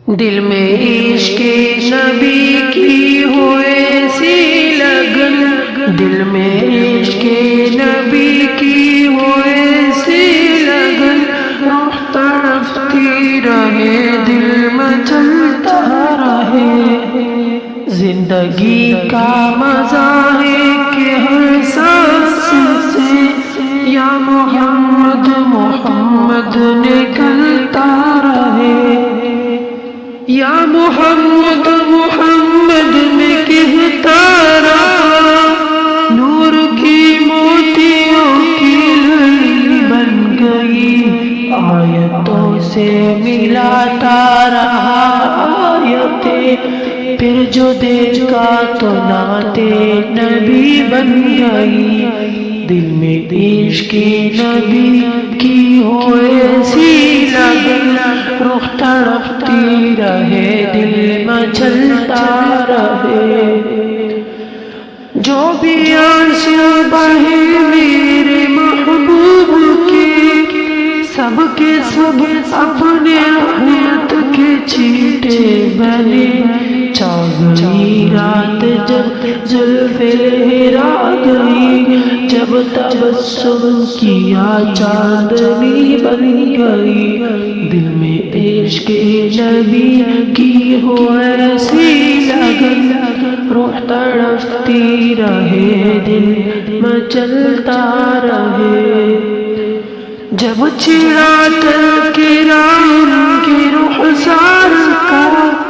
دل میں عشق نبی کی ہو ایسی لگن، دل میں عشق نبی کی ہو ایسی لگن، روح تڑپتی رہے دل مچلتا رہے۔ زندگی کا مزہ ہے کہ ہر سانس سے یا محمد محمد نکلتا رہے، یا محمد محمد میں کہتا رہا، نور کی موتیوں کی لڑی بن گئی، آیتوں سے ملاتا رہا آیتیں، پھر جو دیکھا تو نعتِ نبی بن گئی۔ دل میں عشق نبی کی ہو ایسی لگن، روح تڑپتی رہے دل مچلتا رہے۔ جو بھی آنسو بہے میرے محبوب کے، سب کے سب اپنے رحمت کے چیٹے بنے۔ چھا گئی رات جب زلف لہرا گئی، جب تبسم کیا چاندنی بن گئی۔ دل میں عشق نبی کی ہو ایسی لگن، روح تڑپتی رہے دل مچلتا رہے۔ جب چھڑا تذکرہ ان کے رخسار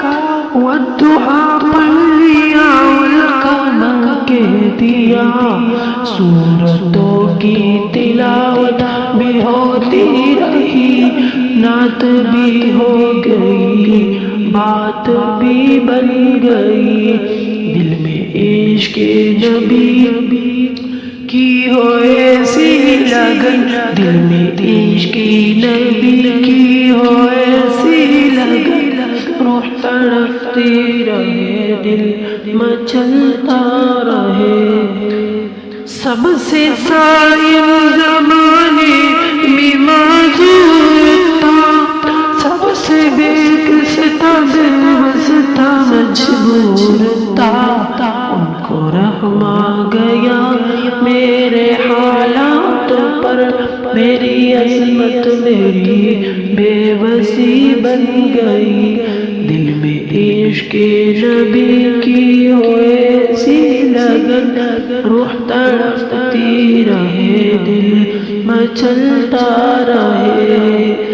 کا، والدعا پڑھ لیا والقلم کہہ دیا، سورتوں کی تلاوت بھی ہوتی رہی، نعت بھی ہو گئی، بات بھی بن گئی۔ دل میں عشق نبی کی ہو ایسی لگن، دل میں عشق نبی کی ہو ایسی لگن، روح تڑپتی رہے دل مچلتا رہے۔ سب سے سائر زمانے میں معذور تھا، سب سے بے قصتا بے واسطہ مجبور تھا، ان کو رحم آ گیا میرے حالات پر، میری عظمت میری بے بسی بن گئی۔ دل میں عشق نبی کی ہو ایسی لگن، روح تڑپتی رہے دل مچلتا رہے۔